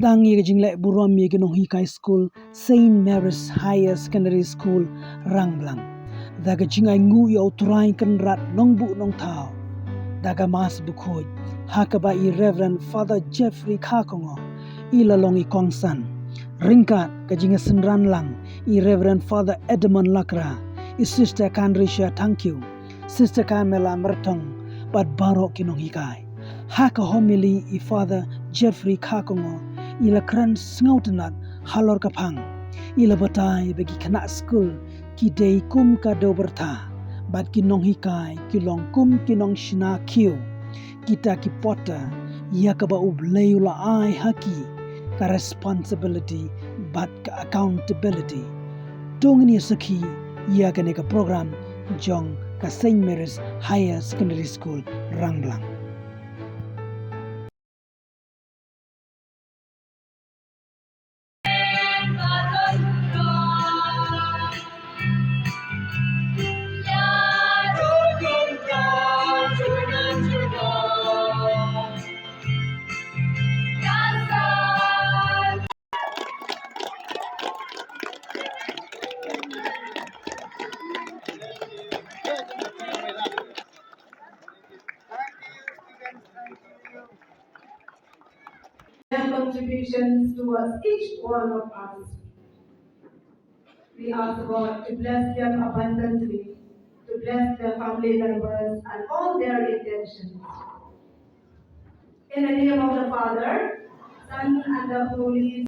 dangi ke jingle burom mi ke nong hi kai school Saint Mary's Higher Secondary School Rangblang daga jingai ngu yo turai kan rat nong bu nong thao daga mas bu khoj hakaba I Reverend Father Jeffrey Khakongo I lalong I kongsan ringka ke jinga senran lang I Reverend Father Edmund Lakra I Sister Kandrisha thank you Sister Kamela Mertong but baro ke nong hi kai haka homily I Father Jeffrey Khakongo ila kran snautenat halor kapang ila batai bagi kana school ki dei kum ka dobertha bat ki nong hikai ki long kum ki nong shina kiu kita ki pota ya ka ba ubleula ai haki ka responsibility bat ka accountability tungni sakhi ya ka ne ka program jong ka Saint Mary's Higher Secondary School Rangblang Their contributions towards each one of us. We ask God to bless them abundantly, to bless their family members and all their intentions. In the name of the Father, Son, and the Holy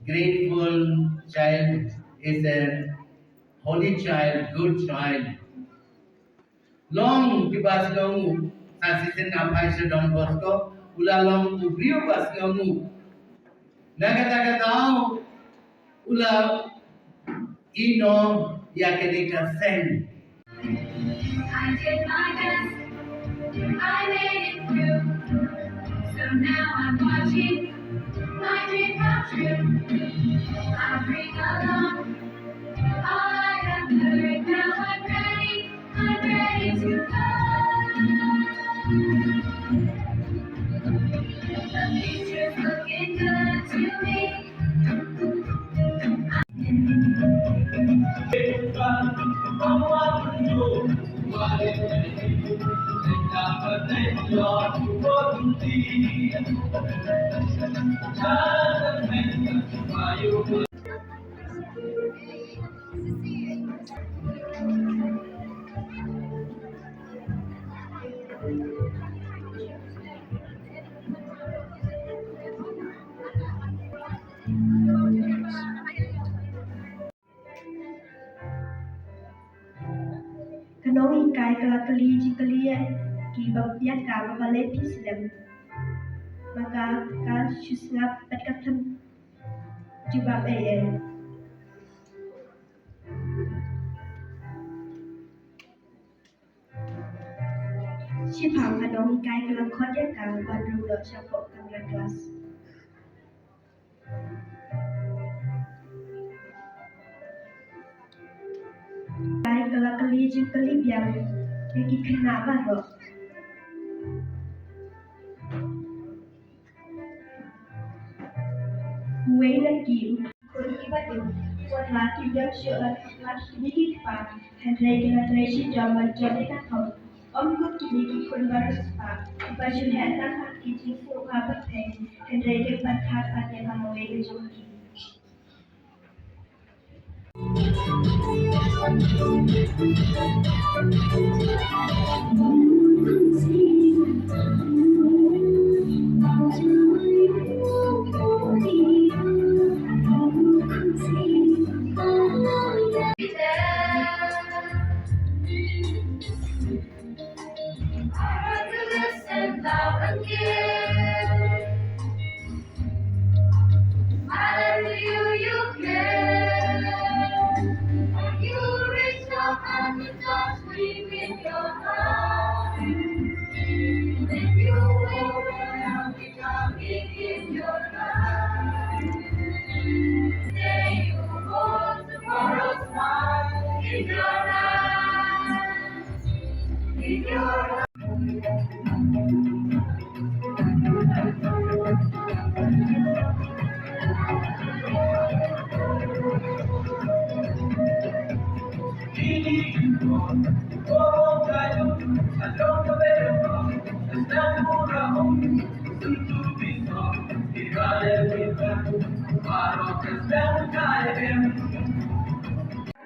Grateful child is a holy child, good child. Long kibas kamu, sasisin apa isa Don Bosco, ulalong ubriyo bas kamu. Naga tao, ula ino yakenika sen. I did my best, I made it through. So now I'm watching my dream come true. I bring along all I have learned. Now I'm ready to go. The future's looking good to me. Kanong hikay kalakali jikalia ki babiat ka babale pislam maka ka shusngap patkatam jubab Shipang kanong hikay kalakot ya ka bandung do syapok kamera kelas Hikay kalakali jikali biang Yaki kena baro Huwag lagi kung ibatin Buat laki biang syuk laki sedikit pa Hadrai kena tradisi jaman jadi kakau Om ko kini kun baru spa. Baju heta hati jifu kabat pen. Hendrai pathat pada kamu wege joki. I to listen loud and clear. I love you care. When you reach your hand and touch me with your heart, then you will become big in your life. Say you hold tomorrow's smile in your eyes, in your eyes.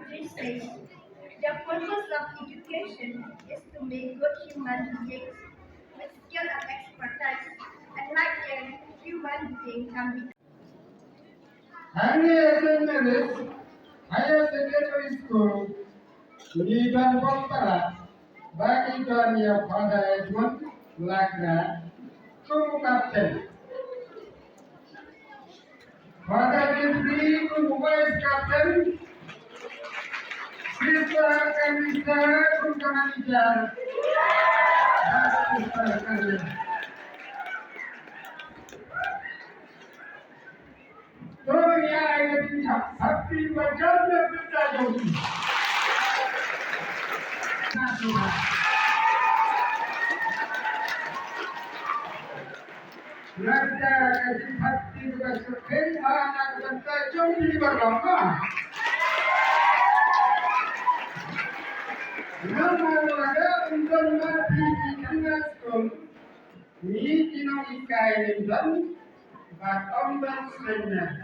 It says, the purpose of education is to make good human beings with skill and expertise, and like them, human being can be Hanya St. Higher Secondary School, Suliban Pampara, bagi tuan yang pada Edmund Lagna, Kumu Kapten. Pada diberi Kumu Vice Kapten, Siswa Kanisa Kumu Manager. Dunia ini sakti berjaya berjaya. Raja kasih hati bersepen anak bertajam di berlomba. Nama laga untuk mati di tengah sekolah. Ni kino ikai dan batom dan senyap.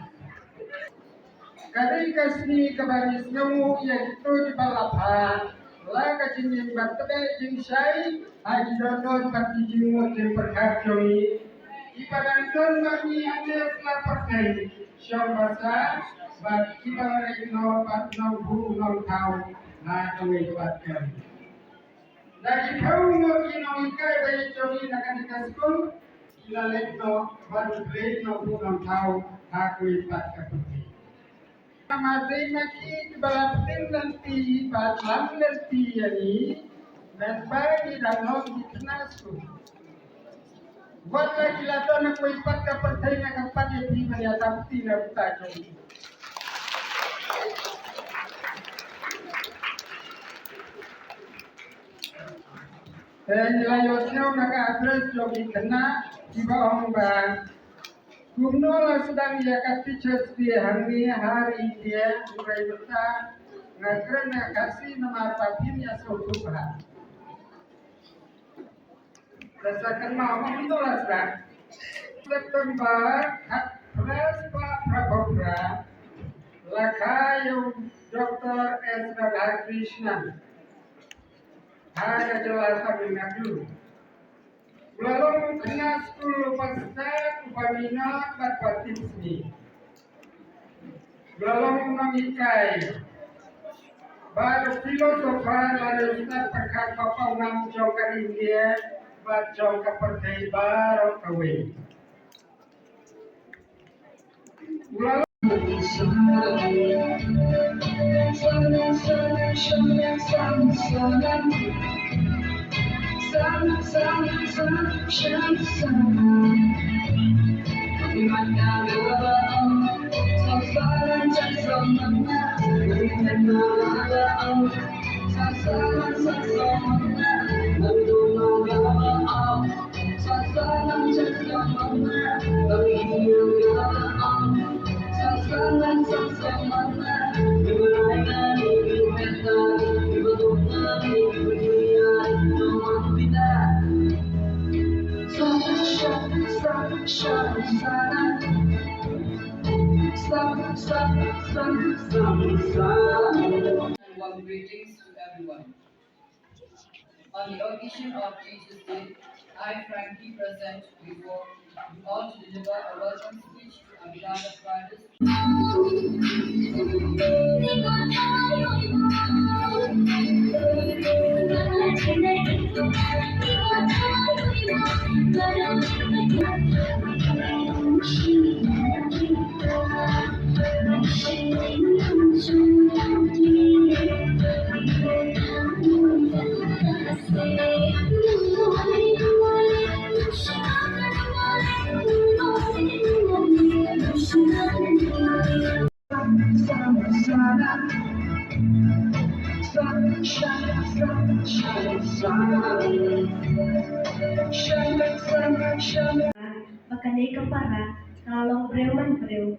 Kali kasih kebaris nemu yaitu di balapan. Laga jingin bertebe jing syai. Haji donon pati jingmut yang berkacoi. Ibadah don bagi anda telah pakai syam bahasa bagi kita regno pat nong bu nong tau na kami buatkan. Dari kau mau kino ikai bayi jogi nak dikasih kita regno baru regno bu nong tau aku buatkan. Masih masih balatin nanti batlang nanti ini dan bagi dalam dikasih. Buat lagi lato na kau ipat ka percaya na kapag hindi maniatap tina tayo. Nilayos nyo naka-address yung ikana, iba ang ba? Kung nola sedang ia ka teachers dia hari dia, mulai beta ngakren na kasih nama tapin ya sotupa. Rasakan mau menolak kan? September Pres Pak Prabodra Lakayu Dr. S. Radhakrishnan ada jelasan dengan dulu. Belum kena sekolah pasca upamina berpartisipasi. Belum memikai. Baru filosofa lalu kita perkat bapak ngam jauhkan India. Bacong kepercayaan baru kawe. Ulang. everyone. On the occasion of Jesus Day, I frankly present before you all to deliver a welcome speech to our beloved Christ. Makanay ka para, nalong brewan brew.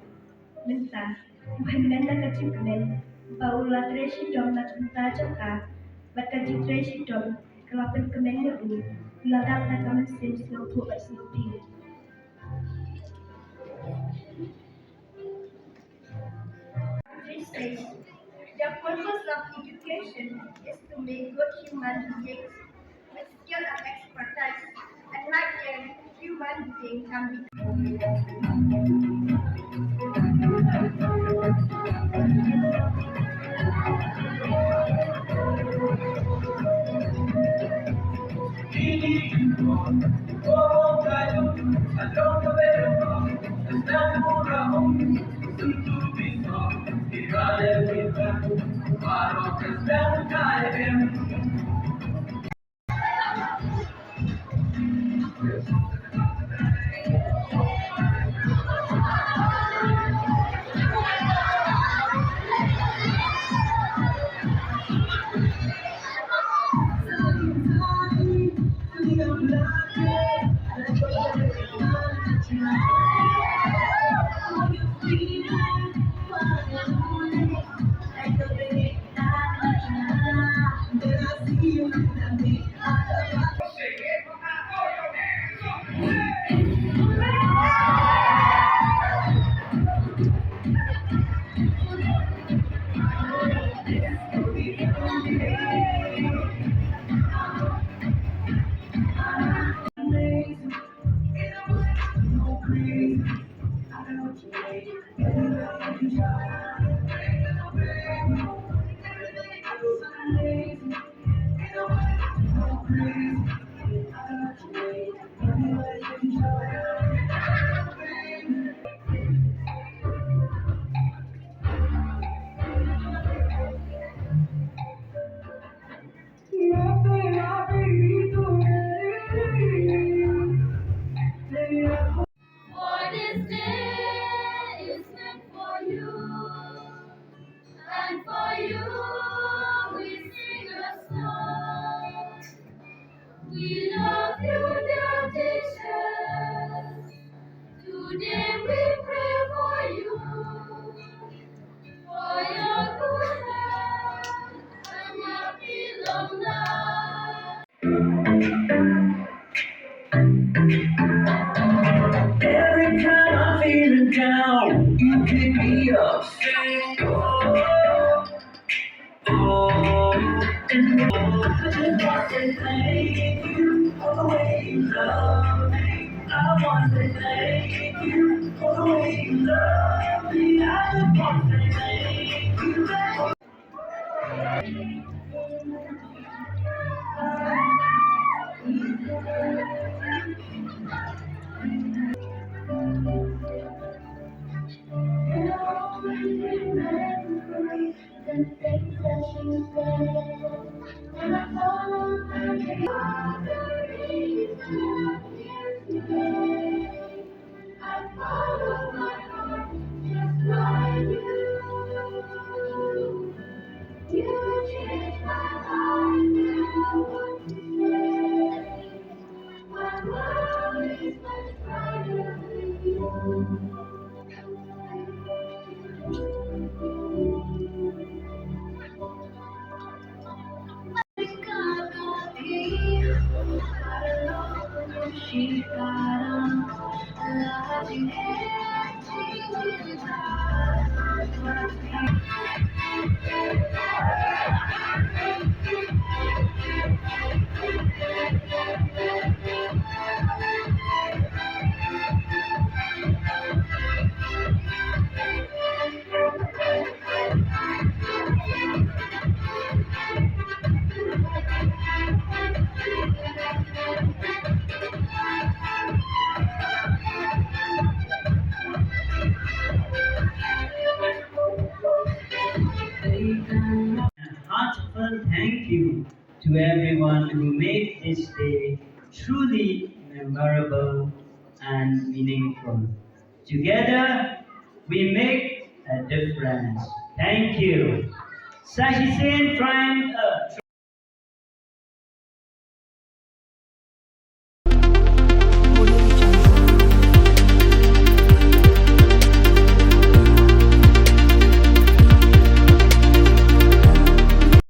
Minsan, buhay na kachikmen, paula tresi dom na kunta jaka, bakaji tresi dom, kalapin kemen yu, ladak na kamen sim snow to a snooping. This says, the purpose of education is to make good human beings with skill and expertise, and like every human being can be. For this day is meant for you, and for you we sing a song. We love you, dear teachers. Today we pray for you, for your good health and happy long life. Every time I'm feeling down, you pick me up. Say, and I just want to say thank you for the way you love me. I want to say thank you for the way you love me. I just want to say thank you. And I'll always remember the things that you said. And I follow the reason I'm here today. I follow my heart just like you. You changed my life and I want to say, my world is much brighter with you. heartfelt thank you to everyone who made this day truly memorable and meaningful. Together, we make a difference. Thank you. Sashi Sen trying